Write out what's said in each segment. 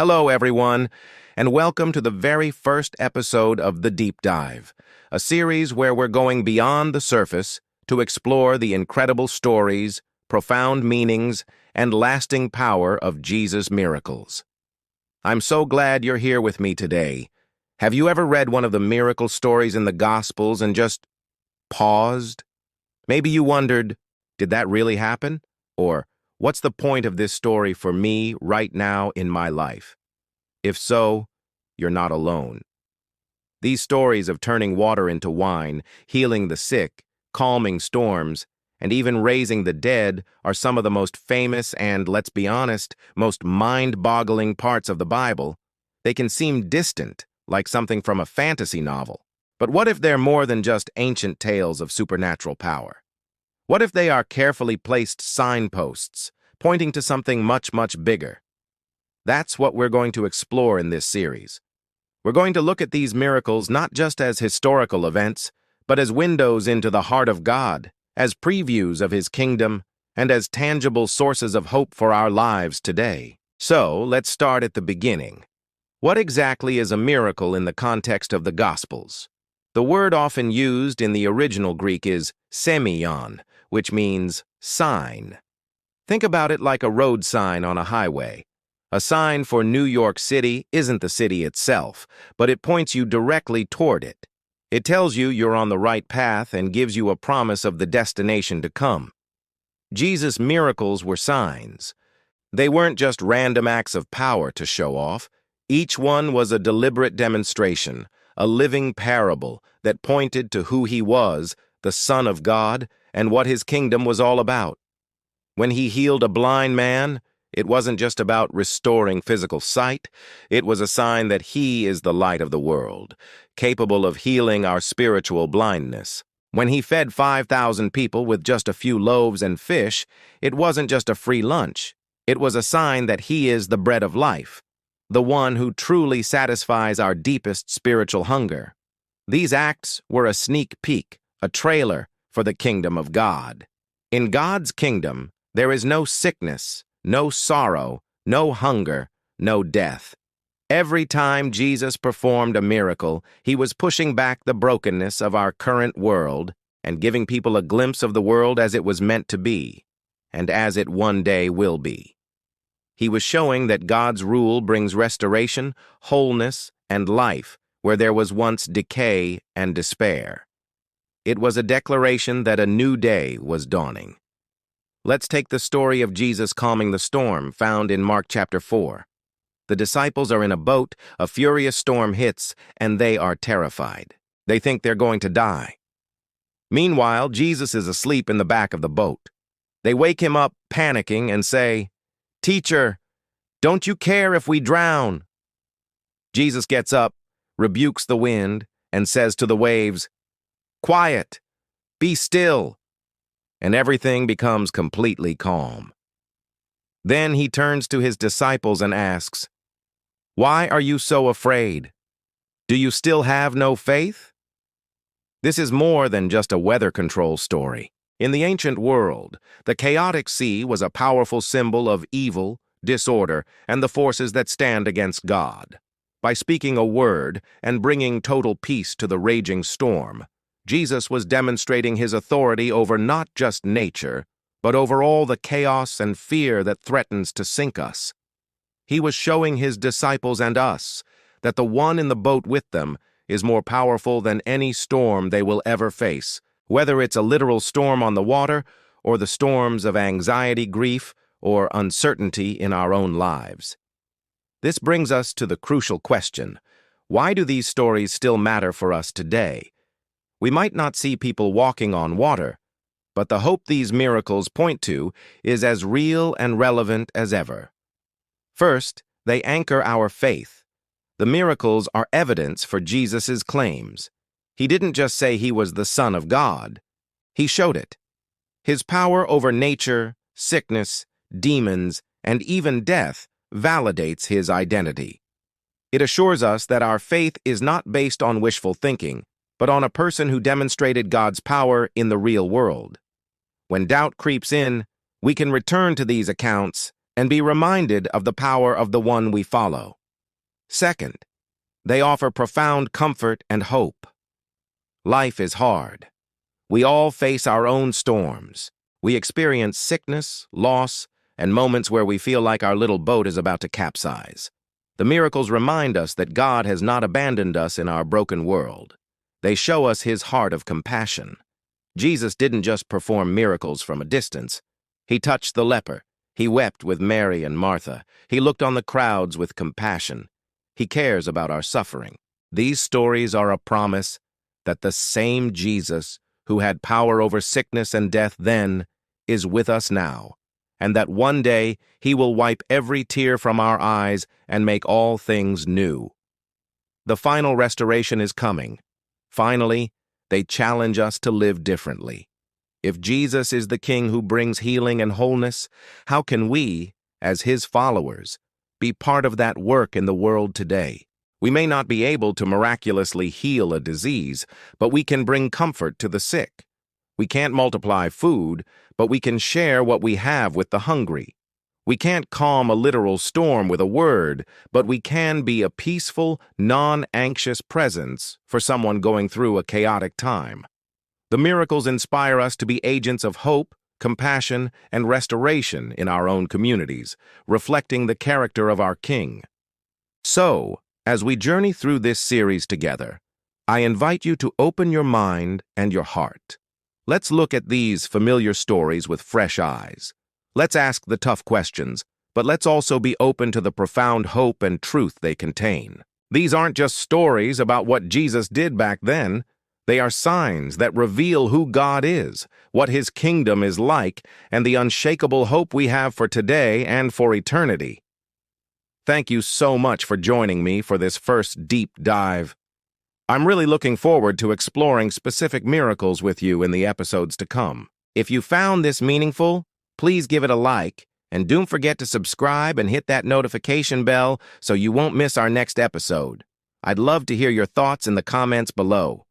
Hello, everyone, and welcome to the very first episode of The Deep Dive, a series where we're going beyond the surface to explore the incredible stories, profound meanings, and lasting power of Jesus' miracles. I'm so glad you're here with me today. Have you ever read one of the miracle stories in the Gospels and just paused? Maybe you wondered, did that really happen? Or, what's the point of this story for me right now in my life? If so, you're not alone. These stories of turning water into wine, healing the sick, calming storms, and even raising the dead are some of the most famous and, let's be honest, most mind-boggling parts of the Bible. They can seem distant, like something from a fantasy novel. But what if they're more than just ancient tales of supernatural power? What if they are carefully placed signposts, pointing to something much, much bigger? That's what we're going to explore in this series. We're going to look at these miracles not just as historical events, but as windows into the heart of God, as previews of His kingdom, and as tangible sources of hope for our lives today. So, let's start at the beginning. What exactly is a miracle in the context of the Gospels? The word often used in the original Greek is semeion, which means sign. Think about it like a road sign on a highway. A sign for New York City isn't the city itself, but it points you directly toward it. It tells you you're on the right path and gives you a promise of the destination to come. Jesus' miracles were signs. They weren't just random acts of power to show off. Each one was a deliberate demonstration, a living parable that pointed to who He was, the Son of God, and what His kingdom was all about. When He healed a blind man, it wasn't just about restoring physical sight. It was a sign that He is the light of the world, capable of healing our spiritual blindness. When He fed 5,000 people with just a few loaves and fish, it wasn't just a free lunch. It was a sign that He is the bread of life, the one who truly satisfies our deepest spiritual hunger. These acts were a sneak peek, a trailer for the kingdom of God. In God's kingdom, there is no sickness, no sorrow, no hunger, no death. Every time Jesus performed a miracle, He was pushing back the brokenness of our current world and giving people a glimpse of the world as it was meant to be, and as it one day will be. He was showing that God's rule brings restoration, wholeness, and life where there was once decay and despair. It was a declaration that a new day was dawning. Let's take the story of Jesus calming the storm found in Mark chapter 4. The disciples are in a boat, a furious storm hits, and they are terrified. They think they're going to die. Meanwhile, Jesus is asleep in the back of the boat. They wake Him up, panicking, and say, "Teacher, don't you care if we drown?" Jesus gets up, rebukes the wind, and says to the waves, "Quiet, be still," and everything becomes completely calm. Then He turns to His disciples and asks, "Why are you so afraid? Do you still have no faith?" This is more than just a weather control story. In the ancient world, the chaotic sea was a powerful symbol of evil, disorder, and the forces that stand against God. By speaking a word and bringing total peace to the raging storm, Jesus was demonstrating His authority over not just nature, but over all the chaos and fear that threatens to sink us. He was showing His disciples and us that the one in the boat with them is more powerful than any storm they will ever face, whether it's a literal storm on the water or the storms of anxiety, grief, or uncertainty in our own lives. This brings us to the crucial question: why do these stories still matter for us today? We might not see people walking on water, but the hope these miracles point to is as real and relevant as ever. First, they anchor our faith. The miracles are evidence for Jesus' claims. He didn't just say He was the Son of God. He showed it. His power over nature, sickness, demons, and even death validates His identity. It assures us that our faith is not based on wishful thinking, but on a person who demonstrated God's power in the real world. When doubt creeps in, we can return to these accounts and be reminded of the power of the one we follow. Second, they offer profound comfort and hope. Life is hard. We all face our own storms. We experience sickness, loss, and moments where we feel like our little boat is about to capsize. The miracles remind us that God has not abandoned us in our broken world. They show us his heart of compassion. Jesus didn't just perform miracles from a distance. He touched the leper. He wept with Mary and Martha. He looked on the crowds with compassion. He cares about our suffering. These stories are a promise that the same Jesus who had power over sickness and death then is with us now, and that one day he will wipe every tear from our eyes and make all things new. The final restoration is coming. Finally, they challenge us to live differently. If Jesus is the King who brings healing and wholeness, how can we, as his followers, be part of that work in the world today? We may not be able to miraculously heal a disease, but we can bring comfort to the sick. We can't multiply food, but we can share what we have with the hungry. We can't calm a literal storm with a word, but we can be a peaceful, non-anxious presence for someone going through a chaotic time. The miracles inspire us to be agents of hope, compassion, and restoration in our own communities, reflecting the character of our King. So, as we journey through this series together, I invite you to open your mind and your heart. Let's look at these familiar stories with fresh eyes. Let's ask the tough questions, but let's also be open to the profound hope and truth they contain. These aren't just stories about what Jesus did back then. They are signs that reveal who God is, what his kingdom is like, and the unshakable hope we have for today and for eternity. Thank you so much for joining me for this first deep dive. I'm really looking forward to exploring specific miracles with you in the episodes to come. If you found this meaningful, please give it a like, and don't forget to subscribe and hit that notification bell so you won't miss our next episode. I'd love to hear your thoughts in the comments below.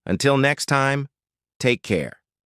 Until next time, take care.